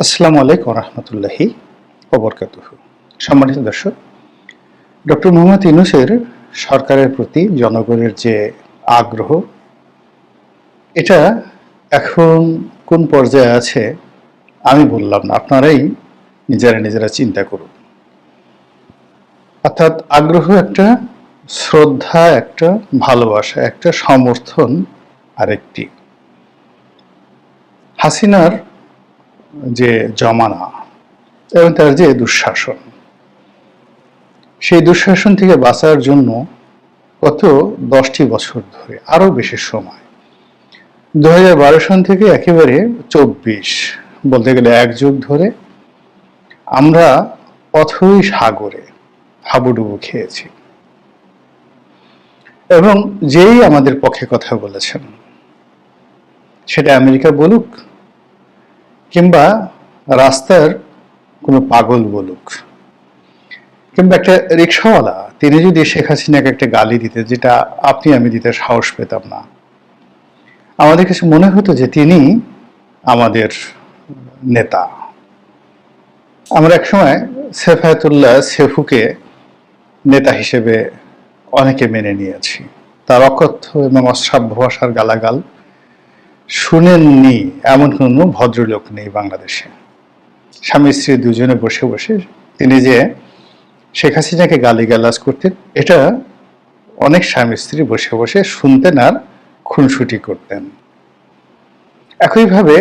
আসসালামু আলাইকুম রহমতুল্লাহি ওবরকাতুহু। সম্মানিত দর্শক, ডক্টর মোহাম্মদ ইউনূসের সরকারের প্রতি জনগণের যে আগ্রহ, এটা এখন কোন পর্যায়ে আছে আমি বললাম না, আপনারাই নিজেরা চিন্তা করুন। অর্থাৎ আগ্রহ একটা, শ্রদ্ধা একটা, ভালোবাসা একটা, সমর্থন আরেকটি। হাসিনার যে জমানা এবং তার যে দুঃশাসন, সেই দুঃশাসন থেকে বাঁচার জন্য গত 10টি বছর ধরে, আরো বেশি সময়, 2012 সন থেকে একেবারে 24 বলতে গেলে এক যুগ ধরে আমরা অথই সাগরে হাবুডুবু খেয়েছি। এবং যেই আমাদের পক্ষে কথা বলেছেন, সেটা আমেরিকা বলুক কিংবা রাস্তার কোনো পাগল বলুক কিংবা একটা রিক্সাওয়ালা, তিনি যদি শেখ হাসিনাকে একটা গালি দিতে, যেটা আপনি আমি দিতে সাহস পেতাম না, আমাদের কাছে মনে হতো যে তিনি আমাদের নেতা। আমরা একসময় সেফায়েতুল্লাহ সেফুকে নেতা হিসেবে অনেকে মেনে নিয়েছি। তার অকথ্য এবং অশ্রাব্য ভাষার গালাগাল শুনেননি এমন কোনো ভদ্রলোক নেই বাংলাদেশে। স্বামী স্ত্রী দুজনে বসে বসে তিনি যে শেখ হাসিনাকে গালিগালাজ করতেন, এটা অনেক স্বামী স্ত্রী বসে বসে শুনতেন আর খুনসুটি করতেন। একইভাবে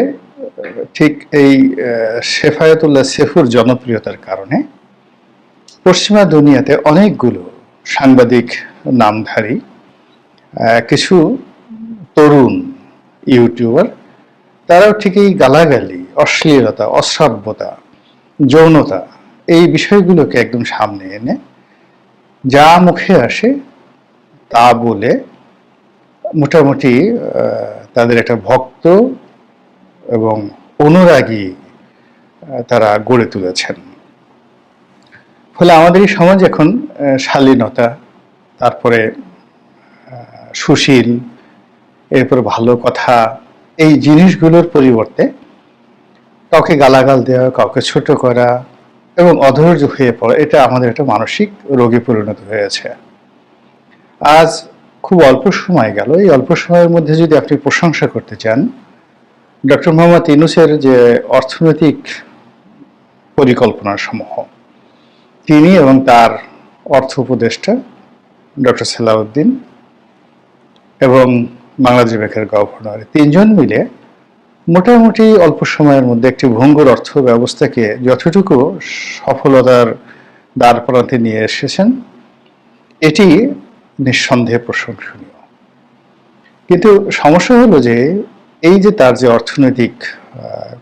ঠিক এই সেফায়েতুল্লাহ সেফুর জনপ্রিয়তার কারণে পশ্চিমা দুনিয়াতে অনেকগুলো সাংবাদিক নামধারী কিছু তরুণ ইউটিউবার, তারাও ঠিক এই গালাগালি, অশ্লীলতা, অশ্রাব্যতা, যৌনতা, এই বিষয়গুলোকে একদম সামনে এনে যা মুখে আসে তা বলে মোটামুটি তাদের একটা ভক্ত এবং অনুরাগী তারা গড়ে তুলেছেন। ফলে আমাদের এই সমাজ এখন শালীনতা, তারপরে সুশীল, এরপর ভালো কথা, এই জিনিসগুলোর পরিবর্তে কাউকে গালাগাল দেওয়া, কাউকে ছোট করা এবং অধৈর্য হয়ে পড়া, এটা আমাদের একটা মানসিক রোগে পরিণত হয়েছে। আজ খুব অল্প সময় গেল, এই অল্প সময়ের মধ্যে যদি আপনি প্রশংসা করতে চান ডক্টর মোহাম্মদ ইউনূসের যে অর্থনৈতিক পরিকল্পনা সমূহ, তিনি এবং তার অর্থ উপদেষ্টা ডক্টর সালাউদ্দিন এবং বাংলাদেশ ব্যাংকের গভর্নর, তিনজন মিলে মোটামুটি অল্প সময়ের মধ্যে একটি ভঙ্গুর অর্থ ব্যবস্থাকে যতটুকু সফলতার দ্বার প্রান্তে নিয়ে এসেছেন, এটি নিঃসন্দেহে প্রশংসনীয়। কিন্তু সমস্যা হলো যে এই যে তার যে অর্থনৈতিক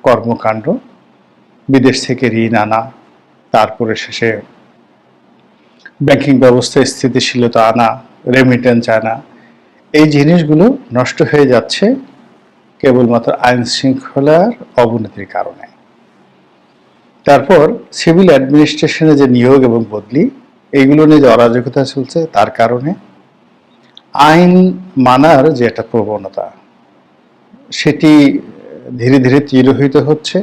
কর্মকাণ্ড, বিদেশ থেকে ঋণ আনা, তারপরে শেষে ব্যাংকিং ব্যবস্থায় স্থিতিশীলতা আনা, রেমিটেন্স আনা, এই জিনিসগুলো নষ্ট হয়ে যাচ্ছে কেবলমাত্র আইন শৃঙ্খলার অবনতির কারণে। তারপর সিভিল অ্যাডমিনিস্ট্রেশনে যে নিয়োগ এবং বদলি, এইগুলো নিয়ে যে অরাজকতা চলছে, তার কারণে আইন মানার যে একটা প্রবণতা, সেটি ধীরে ধীরে তিরোহিত হচ্ছে।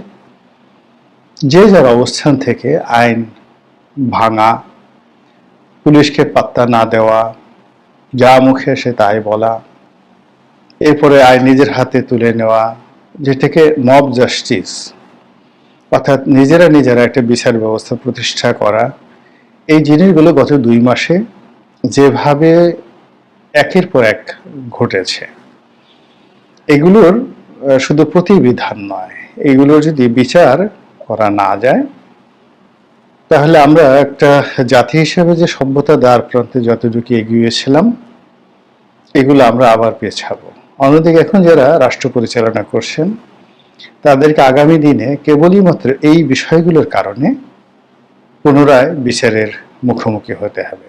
যে যার অবস্থান থেকে আইন ভাঙা, পুলিশকে পাত্তা না দেওয়া, যা মুখে এসে তাই বলা, এরপরে আইন নিজের হাতে তুলে নেওয়া, যেটাকে মব জাস্টিস, অর্থাৎ নিজেরা একটা বিচার ব্যবস্থা প্রতিষ্ঠা করা, এই জিনিসগুলো গত 2 মাসে যেভাবে একের পর এক ঘটেছে, এগুলোর শুধু প্রতিবিধান নয়, এগুলোর যদি বিচার করা না যায়, তাহলে আমরা একটা জাতি হিসেবে যে সভ্যতা দ্বার প্রান্তে যতটুকু এগিয়েছিলাম, এগুলো আমরা আবার পেছাবো। অন্যদিকে এখন যারা রাষ্ট্র পরিচালনা করছেন, তাদেরকে আগামী দিনে কেবলই মাত্র এই বিষয়গুলোর কারণে পুনরায় বিচারের মুখোমুখি হতে হবে।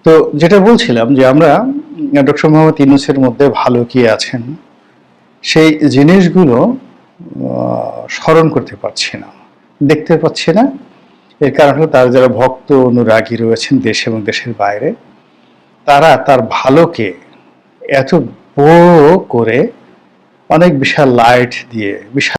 তো যেটা বলছিলাম যে আমরা ডক্টর মোহাম্মদ ইউনূসের মধ্যে ভালো কি আছেন, সেই জিনিসগুলো স্মরণ করতে পারছি না, দেখতে পাচ্ছি না। এর কারণ হলো তার যারা ভক্ত অনুরাগী রয়েছেন দেশ এবং দেশের বাইরে, তারা তার ভালোকে এত বড় করে অনেক বিশাল লাইট দিয়ে, বিশাল